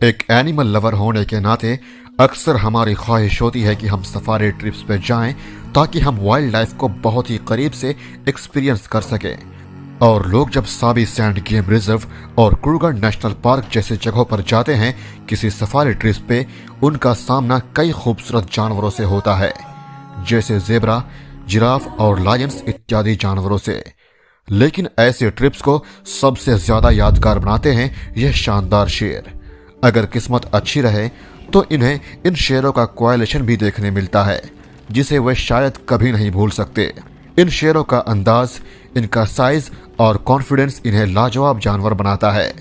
एक animal lover होने के नाते अक्सर हमारी ख्वाहिश होती है कि हम सफारी ट्रिप्स पे जाएं ताकि हम वाइल्ड लाइफ को बहुत ही करीब से एक्सपीरियंस कर सकें। और लोग जब साबी सैंड गेम रिजर्व और क्रूगर नेशनल पार्क जैसे जगहों पर जाते हैं किसी सफारी ट्रिप्स पे, उनका सामना कई खूबसूरत जानवरों से होता है, जैसे जेब्रा, जिराफ और लायंस इत्यादि जानवरों से। लेकिन ऐसे ट्रिप्स को सबसे ज्यादा यादगार बनाते हैं यह शानदार शेर। अगर किस्मत अच्छी रहे तो इन्हें इन शेरों का कोएलिशन भी देखने मिलता है, जिसे वे शायद कभी नहीं भूल सकते। इन शेरों का अंदाज, इनका साइज और कॉन्फिडेंस इन्हें लाजवाब जानवर बनाता है।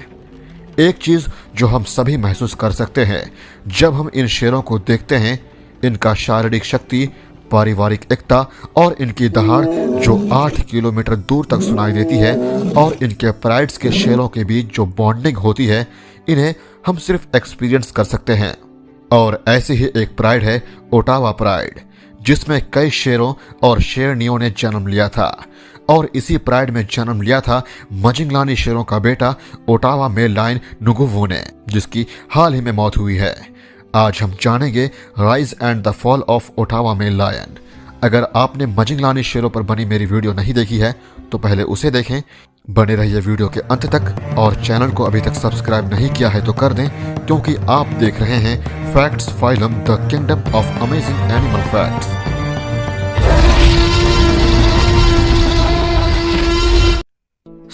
एक चीज जो हम सभी महसूस कर सकते हैं जब हम इन शेरों को देखते हैं, इनका शारीरिक शक्ति, पारिवारिक एकता और इनकी दहाड़ जो 8 किलोमीटर दूर तक सुनाई देती है, और इनके प्राइड्स के शेरों के बीच जो बॉन्डिंग होती है, इन्हें हम सिर्फ एक्सपीरियंस कर सकते हैं। और ऐसे ही एक प्राइड है ओटावा प्राइड, जिसमें कई शेरों और शेरनियों ने जन्म लिया था। और इसी प्राइड में जन्म लिया था मजिंगलानी शेरों का बेटा ओटावा मेल लायन नुगुवो ने, जिसकी हाल ही में मौत हुई है। आज हम जानेंगे rise and the fall of ओटावा मेल लायन। अगर आपने मजिंगलानी शेरों पर बनी मेरी वीडियो नहीं देखी है तो पहले उसे देखें। बने रहिए वीडियो के अंत तक, और चैनल को अभी तक सब्सक्राइब नहीं किया है तो कर दें, क्योंकि आप देख रहे हैं facts phylum the kingdom of amazing animal facts.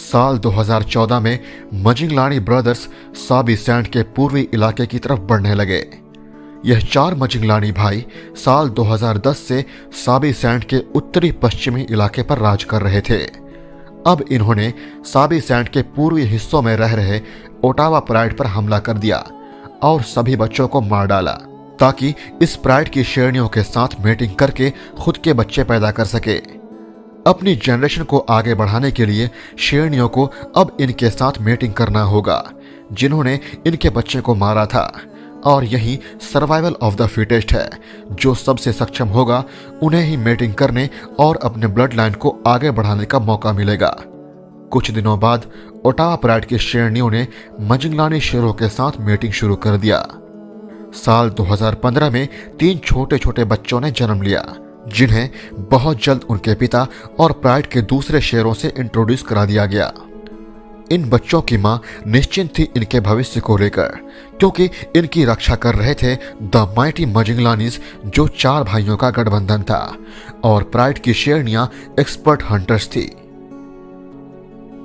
साल 2014 में मजिंगलानी ब्रदर्स साबी सैंड के पूर्वी इलाके की तरफ बढ़ने लगे। यह 4 मजिंगलानी भाई साल 2010 से साबी सैंड के उत्तरी पश्चिमी इलाके पर राज कर रहे थे। अब इन्होंने साबी सैंड के पूर्वी हिस्सों में रह रहे ओटावा प्राइड पर हमला कर दिया और सभी बच्चों को मार डाला, ताकि इस प्राइड की शेरनियों के साथ मेटिंग करके खुद के बच्चे पैदा कर सके। अपनी जनरेशन को आगे बढ़ाने के लिए शेरनियों को अब इनके साथ मेटिंग करना होगा जिन्होंने इनके बच्चे को मारा था। और यही सर्वाइवल ऑफ द फिटेस्ट है। जो सबसे सक्षम होगा उन्हें ही मेटिंग करने और अपने ब्लड लाइन को आगे बढ़ाने का मौका मिलेगा। कुछ दिनों बाद ओटावा प्राइड के शेरनियों ने मजिंगलानी शेरों के साथ मेटिंग शुरू कर दिया। साल 2015 में 3 छोटे छोटे बच्चों ने जन्म लिया, जिन्हें बहुत जल्द उनके पिता और प्राइड के दूसरे शेरों से इंट्रोड्यूस करा दिया गया। इन बच्चों की मां निश्चिंत थी इनके भविष्य को लेकर, क्योंकि इनकी रक्षा कर रहे थे द माइटी मजिंगलानीज, जो 4 भाइयों का गठबंधन था, और प्राइड की शेरनियां एक्सपर्ट हंटर्स थी।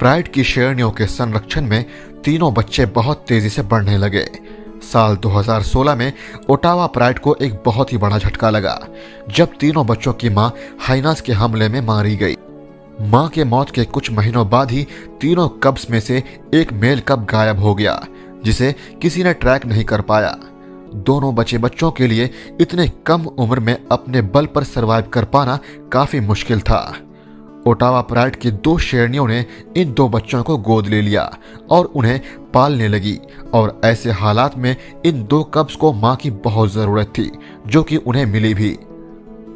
प्राइड की शेरनियों के संरक्षण में तीनों बच्चे बहुत तेजी से बढ़ने लगे। साल 2016 में ओटावा प्राइड को एक बहुत ही बड़ा झटका लगा जब तीनों बच्चों की मां हाइनास के हमले में मारी गई। मां के मौत के कुछ महीनों बाद ही तीनों कब्स में से एक मेल कब गायब हो गया, जिसे किसी ने ट्रैक नहीं कर पाया। दोनों बचे बच्चों के लिए इतने कम उम्र में अपने बल पर सरवाइव कर पाना काफी मुश्किल था। ओटावा प्राइड की 2 शेरनियों ने इन 2 बच्चों को गोद ले लिया और उन्हें पालने लगी, और ऐसे हालात में इन 2 कब्स को मां की बहुत जरूरत थी, जो कि उन्हें मिली भी।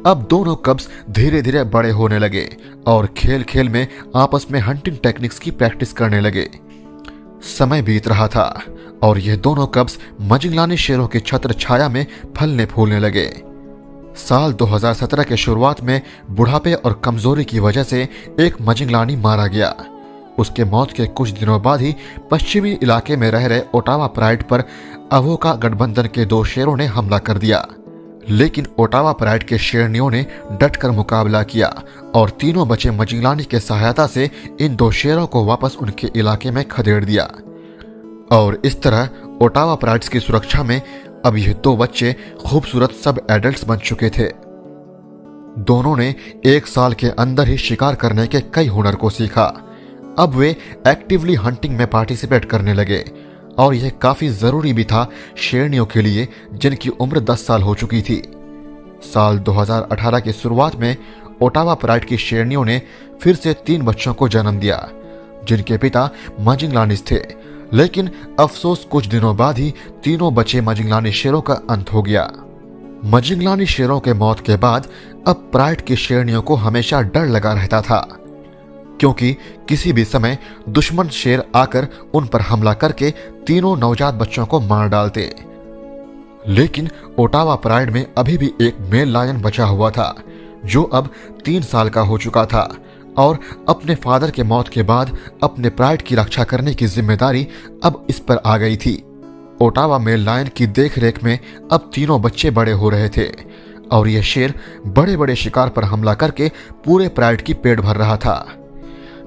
अब दोनों कब्स धीरे धीरे बड़े होने लगे और खेल खेल में आपस में हंटिंग टेक्निक्स की प्रैक्टिस करने लगे। समय बीत रहा था और ये दोनों कब्स मजिंगलानी शेरों की छत्र छाया में फलने फूलने लगे। साल 2017 के शुरुआत में बुढ़ापे और कमजोरी की वजह से एक मजिंगलानी मारा गया। उसके मौत के कुछ दिनों बाद ही पश्चिमी इलाके में रह रहे ओटावा प्राइड पर अवोका गठबंधन के 2 शेरों ने हमला कर दिया। लेकिन ओटावा प्राइड के शेरनियों ने डटकर मुकाबला किया और तीनों बचे मजिंगलानी के सहायता से इन 2 शेरों को वापस उनके इलाके में खदेड़ दिया। और इस तरह ओटावा प्राइड्स की सुरक्षा में अब ये 2 बच्चे खूबसूरत सब एडल्ट्स बन चुके थे। दोनों ने 1 साल के अंदर ही शिकार करने के कई हुनर को सीखा। अब वे एक्टिवली हंटिंग में पार्टिसिपेट करने लगे, और यह काफी जरूरी भी था शेरनियों के लिए जिनकी उम्र 10 साल हो चुकी थी। साल 2018 की शुरुआत में ओटावा प्राइड की शेरनियों ने फिर से 3 बच्चों को जन्म दिया, जिनके पिता मजिंगलानीज थे। लेकिन अफसोस कुछ दिनों बाद ही तीनों बचे मजिंगलानी शेरों का अंत हो गया। मजिंगलानी शेरों के मौत के बाद अब प्राइड की शेरनियों को हमेशा डर लगा रहता था। क्योंकि किसी भी समय दुश्मन शेर आकर उन पर हमला करके तीनों नवजात बच्चों को मार डालते। लेकिन ओटावा प्राइड में अभी भी एक मेल लायन बचा हुआ था जो अब 3 साल का हो चुका था और अपने फादर के मौत के बाद अपने प्राइड की रक्षा करने की जिम्मेदारी अब इस पर आ गई थी। ओटावा मेल लायन की देखरेख में अब तीनों बच्चे बड़े हो रहे थे और यह शेर बड़े बड़े शिकार पर हमला करके पूरे प्राइड की पेट भर रहा था।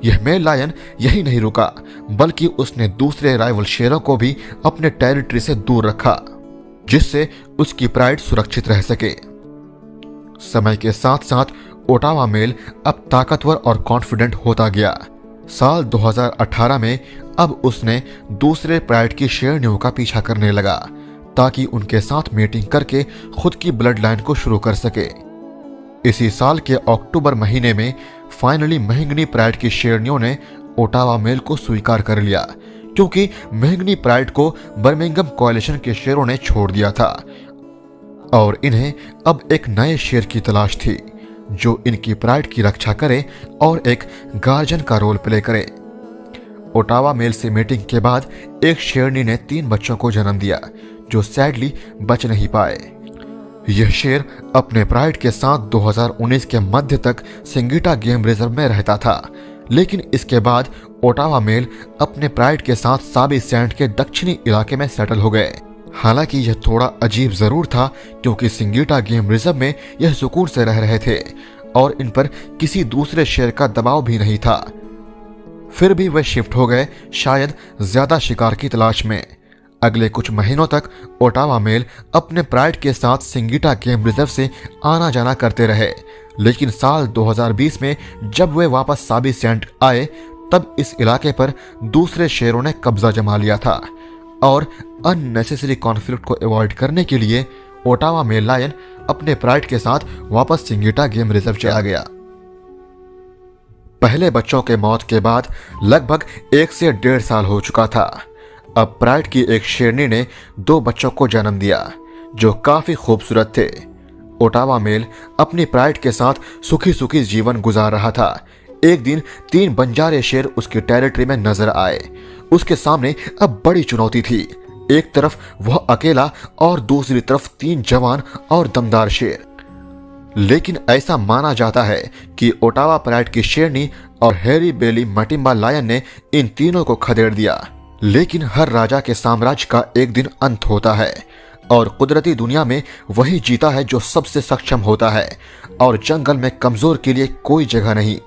यह मेल लायन यही नहीं रुका बल्कि उसने दूसरे राइवल शेरों को भी अपने टेरिटरी से दूर रखा जिससे उसकी प्राइड सुरक्षित रह सके। समय के साथ साथ ओटावा मेल अब ताकतवर और कॉन्फिडेंट होता गया। साल 2018 में अब उसने दूसरे प्राइड की शेरनियों का पीछा करने लगा ताकि उनके साथ मीटिंग करके खुद की ब्लड लाइन को शुरू कर सके। इसी साल के अक्टूबर महीने में फाइनली महिंगनी प्राइड की शेरनियों ने ओटावा मेल को स्वीकार कर लिया क्योंकि महिंगनी प्राइड को बर्मिंघम कॉलिशन के शेरों ने छोड़ दिया था और इन्हें अब एक नए शेर की तलाश थी जो इनकी प्राइड की रक्षा करे और एक गार्जियन का रोल प्ले करे। ओटावा मेल से मीटिंग के बाद एक शेरनी ने 3 बच्चों को जन्म दिया जो सैडली बच नहीं पाए। यह शेर अपने प्राइड के साथ 2019 के मध्य तक सिंगिटा गेम रिजर्व में रहता था, लेकिन इसके बाद ओटावा मेल अपने प्राइड के साथ साबी सैंड के दक्षिणी इलाके में सेटल हो गए। हालांकि यह थोड़ा अजीब जरूर था क्योंकि सिंगिटा गेम रिजर्व में यह सुकून से रह रहे थे और इन पर किसी दूसरे शेर का दबाव भी नहीं था। फिर भी वे शिफ्ट हो गए शायद ज्यादा शिकार की तलाश में। अगले कुछ महीनों तक ओटावा मेल अपने प्राइड के साथ सिंगिटा गेम रिजर्व से आना जाना करते रहे, लेकिन साल 2020 में जब वे वापस साबी सैंड आए तब इस इलाके पर दूसरे शेरों ने कब्जा जमा लिया था और अननेसेसरी कॉन्फ्लिक्ट को अवॉइड करने के लिए ओटावा मेल लायन अपने प्राइड के साथ वापस सिंगिटा गेम रिजर्व चला गया। पहले बच्चों के मौत के बाद लगभग 1 से 1.5 साल हो चुका था। अब प्राइड की एक शेरनी ने 2 बच्चों को जन्म दिया जो काफी खूबसूरत थे। ओटावा मेल अपनी प्राइड के साथ सुखी सुखी जीवन गुजार रहा था। एक दिन 3 बंजारे शेर उसकी टेरिटरी में नजर आए। उसके सामने अब बड़ी चुनौती थी। एक तरफ वह अकेला और दूसरी तरफ 3 जवान और दमदार शेर। लेकिन ऐसा माना जाता है कि ओटावा प्राइड की शेरनी और हैरी बेली मटिम्बा लायन ने इन तीनों को खदेड़ दिया। लेकिन हर राजा के साम्राज्य का एक दिन अंत होता है और कुदरती दुनिया में वही जीता है जो सबसे सक्षम होता है और जंगल में कमजोर के लिए कोई जगह नहीं।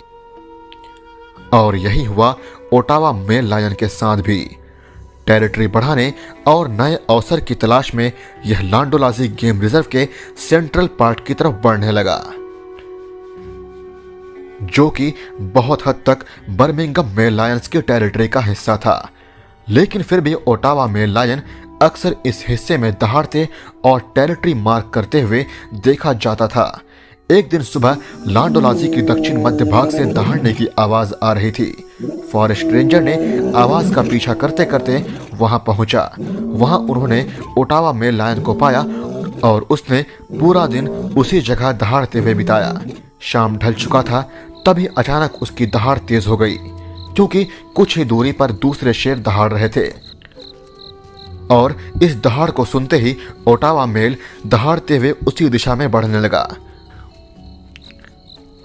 और यही हुआ ओटावा मेल लायन के साथ भी। टेरिटरी बढ़ाने और नए अवसर की तलाश में यह लांडोलाजी गेम रिजर्व के सेंट्रल पार्ट की तरफ बढ़ने लगा जो कि बहुत हद तक बर्मिंघम मेल लायंस की टेरिटरी का हिस्सा था। लेकिन फिर भी ओटावा मेल लायन अक्सर इस हिस्से में दहाड़ते और टेरिटरी मार्क करते हुए देखा जाता था। एक दिन सुबह लांडोलाजी की दक्षिण मध्य भाग से दहाड़ने की आवाज आ रही थी। फॉरेस्ट रेंजर ने आवाज का पीछा करते करते वहां पहुंचा। वहां उन्होंने ओटावा मेल लायन को पाया और उसने पूरा दिन उसी जगह दहाड़ते हुए बिताया। शाम ढल चुका था तभी अचानक उसकी दहाड़ तेज हो गई क्योंकि कुछ ही दूरी पर दूसरे शेर दहाड़ रहे थे और इस दहाड़ को सुनते ही ओटावा मेल दहाड़ते हुए उसी दिशा में बढ़ने लगा।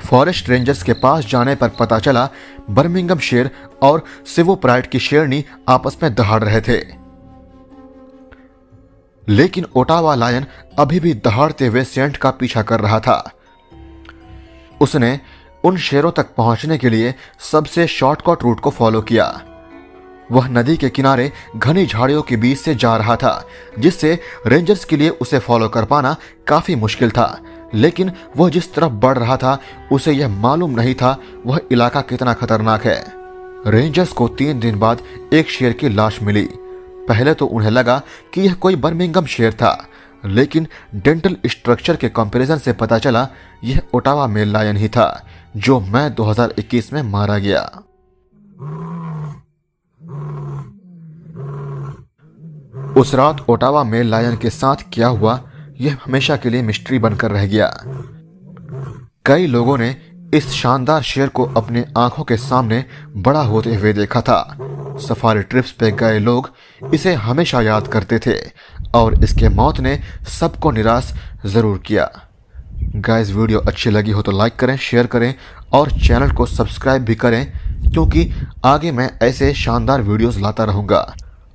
फॉरेस्ट रेंजर्स के पास जाने पर पता चला बर्मिंघम शेर और सिवो प्राइड की शेरनी आपस में दहाड़ रहे थे। लेकिन ओटावा लायन अभी भी दहाड़ते हुए सेंट का पीछा कर रहा था। उसने उन शेरों तक पहुंचने के लिए सबसे शॉर्टकट रूट को फॉलो किया। वह नदी के किनारे घनी झाड़ियों के बीच से जा रहा था जिससे रेंजर्स के लिए उसे फॉलो कर पाना काफी मुश्किल था। लेकिन वह जिस तरफ बढ़ रहा था उसे यह मालूम नहीं था वह इलाका कितना खतरनाक है। रेंजर्स को 3 दिन बाद एक शेर की लाश मिली। पहले तो उन्हें लगा कि यह कोई बर्मिंघम शेर था, लेकिन डेंटल स्ट्रक्चर के कंपैरिजन से पता चला यह ओटावा मेल लायन ही था जो मई 2021 में मारा गया। उस रात ओटावा मेल लायन के साथ क्या हुआ यह हमेशा के लिए मिस्ट्री बनकर रह गया। कई लोगों ने इस शानदार शेर को अपने आंखों के सामने बड़ा होते हुए देखा था। सफारी ट्रिप्स पे गए लोग इसे हमेशा याद करते थे और इसके मौत ने सबको निराश ज़रूर किया। गाइस, वीडियो अच्छी लगी हो तो लाइक करें, शेयर करें और चैनल को सब्सक्राइब भी करें, क्योंकि आगे मैं ऐसे शानदार वीडियोस लाता रहूँगा।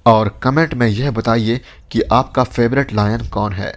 और कमेंट में यह बताइए कि आपका फेवरेट लायन कौन है।